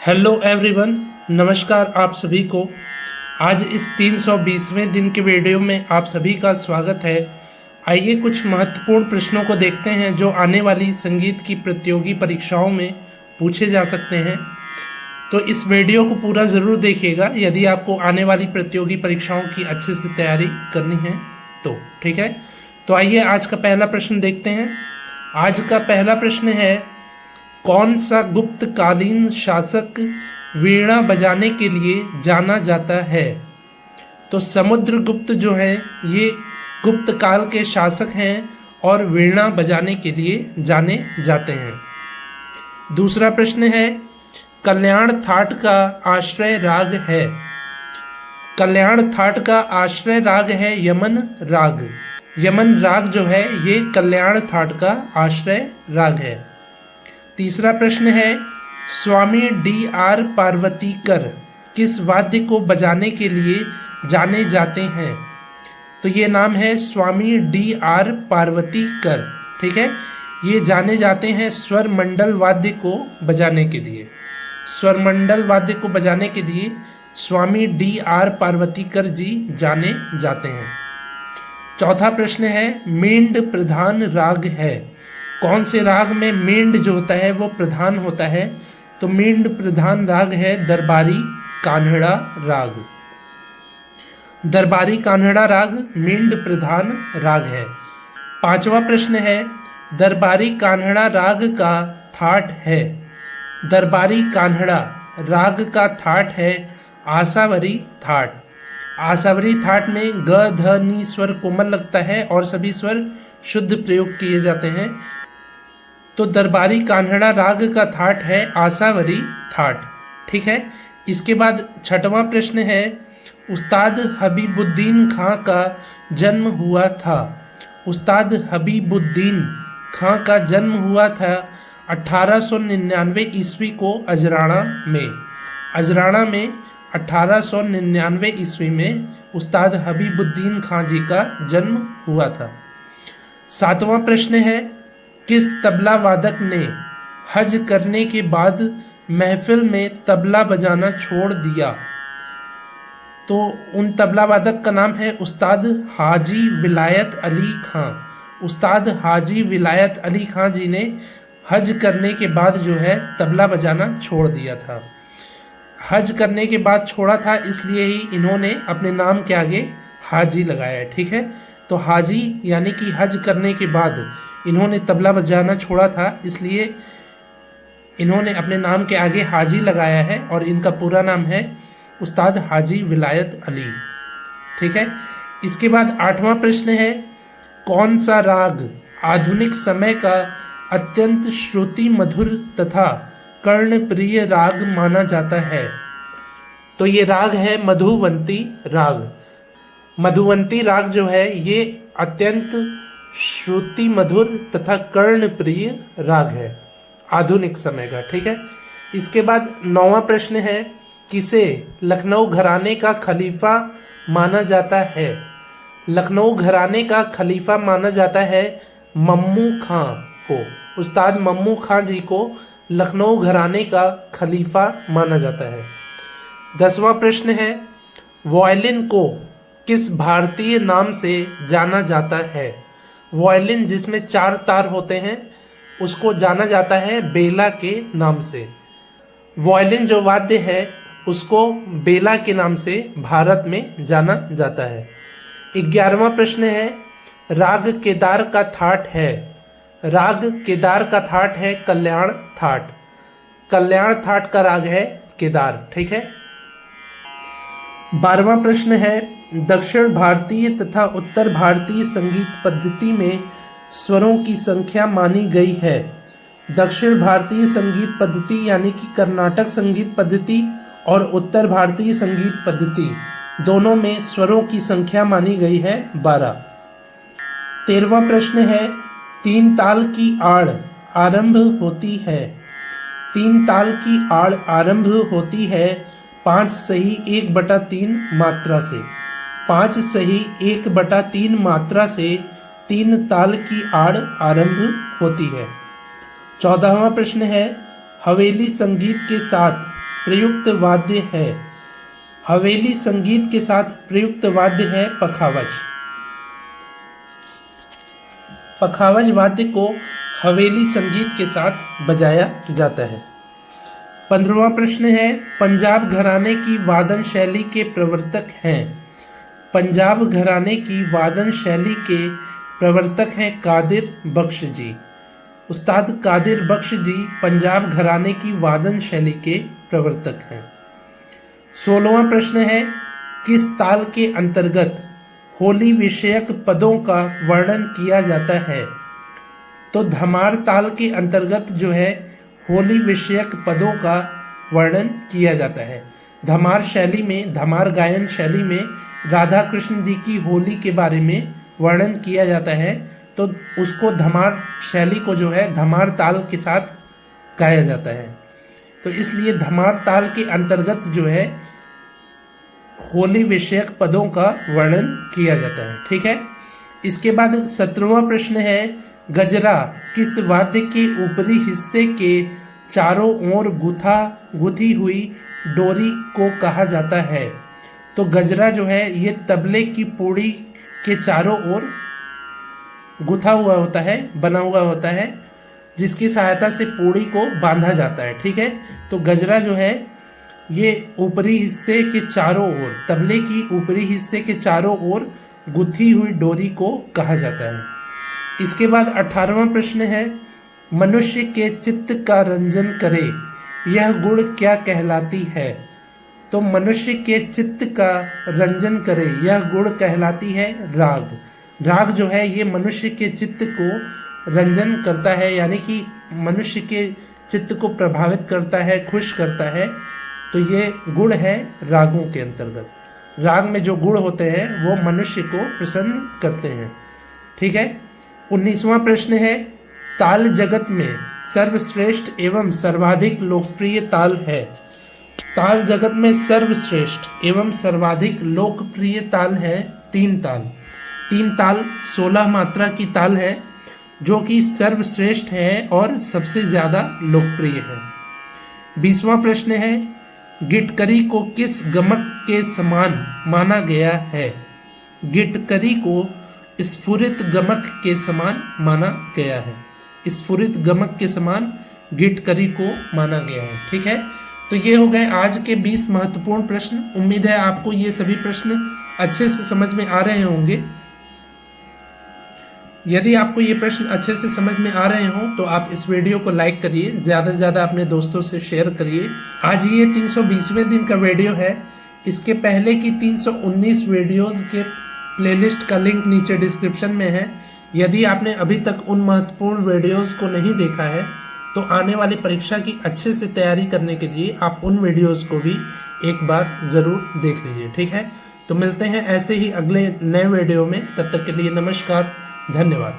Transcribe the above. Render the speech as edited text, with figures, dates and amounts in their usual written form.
Hello everyone, नमस्कार आप सभी को। आज इस 320वें दिन के वीडियो में आप सभी का स्वागत है। आइए कुछ महत्वपूर्ण प्रश्नों को देखते हैं जो आने वाली संगीत की प्रतियोगी परीक्षाओं में पूछे जा सकते हैं। तो इस वीडियो को पूरा ज़रूर देखिएगा यदि आपको आने वाली प्रतियोगी परीक्षाओं की अच्छे से तैयारी करनी है तो। ठीक है, तो आइए आज का पहला प्रश्न देखते हैं। आज का पहला प्रश्न है, कौन सा गुप्त कालीन शासक वीणा बजाने के लिए जाना जाता है? तो समुद्रगुप्त जो है ये गुप्त काल के शासक हैं और वीणा बजाने के लिए जाने जाते हैं। दूसरा प्रश्न है, कल्याण थाट का आश्रय राग है। कल्याण थाट का आश्रय राग है यमन राग। यमन राग जो है ये कल्याण थाट का आश्रय राग है। तीसरा प्रश्न है, स्वामी डी.आर. पार्वतीकर किस वाद्य को बजाने के लिए जाने जाते हैं? तो ये नाम है स्वामी डी.आर. पार्वतीकर। ठीक है, ये जाने जाते हैं स्वर मंडल वाद्य को बजाने के लिए। स्वर मंडल वाद्य को बजाने के लिए स्वामी डी.आर. पार्वतीकर जी जाने जाते हैं। चौथा प्रश्न है, मेंढ प्रधान राग है। कौन से राग में मेंढ जो होता है वो प्रधान होता है? तो मेंढ प्रधान राग है दरबारी कान्हड़ा राग। दरबारी कान्हड़ा राग मेंढ प्रधान राग है। पांचवा प्रश्न है, दरबारी कान्हड़ा राग का थाट है। दरबारी कान्हड़ा राग का थाट है आसावरी थाट। आसावरी थाट में ग ध नी स्वर कोमल लगता है और सभी स्वर शुद्ध प्रयोग किए जाते हैं। तो दरबारी कान्हड़ा राग का थाट है आसावरी थाट। ठीक है, इसके बाद छठवां प्रश्न है, उस्ताद हबीबुद्दीन खां का जन्म हुआ था। उस्ताद हबीबुद्दीन खां का जन्म हुआ था 1899 ईस्वी को अजराड़ा में। अजराड़ा में 1899 ईस्वी में उस्ताद हबीबुद्दीन खां जी का जन्म हुआ था। सातवां प्रश्न है, किस तबला वादक ने हज करने के बाद महफिल में तबला बजाना छोड़ दिया? तो उन तबला वादक का नाम है उस्ताद हाजी विलायत अली खां। उस्ताद हाजी विलायत अली खां जी ने हज करने के बाद जो है तबला बजाना छोड़ दिया था। हज करने के बाद छोड़ा था इसलिए ही इन्होंने अपने नाम के आगे हाजी लगाया है। ठीक है, तो हाजी यानी कि हज करने के बाद इन्होंने तबला बजाना छोड़ा था इसलिए इन्होंने अपने नाम के आगे हाजी लगाया है और इनका पूरा नाम है उस्ताद हाजी विलायत अली। ठीक है, इसके बाद आठवां प्रश्न है, कौन सा राग आधुनिक समय का अत्यंत श्रुति मधुर तथा कर्णप्रिय राग माना जाता है? तो ये राग है मधुवंती राग। मधुवंती राग जो है ये अत्यंत श्रुति मधुर तथा कर्णप्रिय राग है आधुनिक समय का। ठीक है, इसके बाद नौवां प्रश्न है, किसे लखनऊ घराने का खलीफा माना जाता है? लखनऊ घराने का खलीफा माना जाता है मम्मू खां को। उस्ताद मम्मू खां जी को लखनऊ घराने का खलीफा माना जाता है। 10वां प्रश्न है, वायलिन को किस भारतीय नाम से जाना जाता है? वायलिन जिसमें 4 तार होते हैं उसको जाना जाता है बेला के नाम से। वायलिन जो वाद्य है उसको बेला के नाम से भारत में जाना जाता है। 11वां प्रश्न है, राग केदार का थाट है। राग केदार का थाट है कल्याण थाट। कल्याण थाट का राग है केदार। ठीक है, 12वां प्रश्न है, दक्षिण भारतीय तथा उत्तर भारतीय संगीत पद्धति में स्वरों की संख्या मानी गई है। दक्षिण भारतीय संगीत पद्धति यानी कि कर्नाटक संगीत पद्धति और उत्तर भारतीय संगीत पद्धति दोनों में स्वरों की संख्या मानी गई है 12। 13वां प्रश्न है, 3 ताल की आड़ आरंभ होती है। 3 ताल की आड़ आरंभ होती है 5 सही 1/3 मात्रा से। 5 सही 1/3 मात्रा से 3 ताल की आड़ आरंभ होती है। 14वां प्रश्न है, हवेली संगीत के साथ प्रयुक्त वाद्य है? हवेली संगीत के साथ प्रयुक्त वाद्य है पखावज। पखावज वाद्य को हवेली संगीत के साथ बजाया जाता है। 15वां प्रश्न है, पंजाब घराने की वादन शैली के प्रवर्तक हैं? पंजाब घराने की वादन शैली के प्रवर्तक हैं कादिर बख्श जी। उस्ताद कादिर बख्श जी पंजाब घराने की वादन शैली के प्रवर्तक हैं। 16वां प्रश्न है, किस ताल के अंतर्गत होली विषयक पदों का वर्णन किया जाता है? तो धमार ताल के अंतर्गत जो है होली विषयक पदों का वर्णन किया जाता है। धमार शैली में, धमार गायन शैली में राधा कृष्ण जी की होली के बारे में वर्णन किया जाता है, तो उसको धमार शैली को जो है धमार ताल के साथ गाया जाता है। तो इसलिए धमार ताल के अंतर्गत जो है होली विषयक पदों का वर्णन किया जाता है। ठीक है। इसके बाद 17वां प्रश्न है, गजरा किस वाद्य के ऊपरी हिस्से के चारों ओर गुथी हुई डोरी को कहा जाता है? तो गजरा जो है ये तबले की पूड़ी के चारों ओर गुथा हुआ होता है, बना हुआ होता है, जिसकी सहायता से पूड़ी को बांधा जाता है। ठीक है। तो गजरा जो है ये ऊपरी हिस्से के चारों ओर, तबले की ऊपरी हिस्से के चारों ओर गुथी हुई डोरी को कहा जाता है। इसके बाद 18वां प्रश्न है, मनुष्य के चित्त का रंजन करे यह गुण क्या कहलाती है? तो मनुष्य के चित्त का रंजन करे यह गुण कहलाती है राग। राग जो है ये मनुष्य के चित्त को रंजन करता है, यानी कि मनुष्य के चित्त को प्रभावित करता है, खुश करता है। तो ये गुण है रागों के अंतर्गत। राग में जो गुण होते हैं वो मनुष्य को प्रसन्न करते हैं। ठीक है। 19वां प्रश्न है, ताल जगत में सर्वश्रेष्ठ एवं सर्वाधिक लोकप्रिय ताल है? ताल जगत में सर्वश्रेष्ठ एवं सर्वाधिक लोकप्रिय ताल है 3 ताल। 3 ताल 16 मात्रा की ताल है जो कि सर्वश्रेष्ठ है और सबसे ज़्यादा लोकप्रिय है। 20वां प्रश्न है, गिटकरी को किस गमक के समान माना गया है? गिटकरी को स्फुरित गमक के समान माना गया है। स्फुरित गमक के समान गिटकरी को माना गया है। ठीक है। तो ये हो गए आज के 20 महत्वपूर्ण प्रश्न। उम्मीद है आपको ये सभी प्रश्न अच्छे से समझ में आ रहे होंगे। यदि आपको ये प्रश्न अच्छे से समझ में आ रहे हों तो आप इस वीडियो को लाइक करिए, ज़्यादा से ज़्यादा अपने दोस्तों से शेयर करिए। आज ये 320वें दिन का वीडियो है। इसके पहले की 319 वीडियोस के प्लेलिस्ट का लिंक नीचे डिस्क्रिप्शन में है। यदि आपने अभी तक उन महत्वपूर्ण वीडियोस को नहीं देखा है तो आने वाली परीक्षा की अच्छे से तैयारी करने के लिए आप उन वीडियोस को भी एक बार ज़रूर देख लीजिए। ठीक है। तो मिलते हैं ऐसे ही अगले नए वीडियो में। तब तक के लिए नमस्कार, धन्यवाद।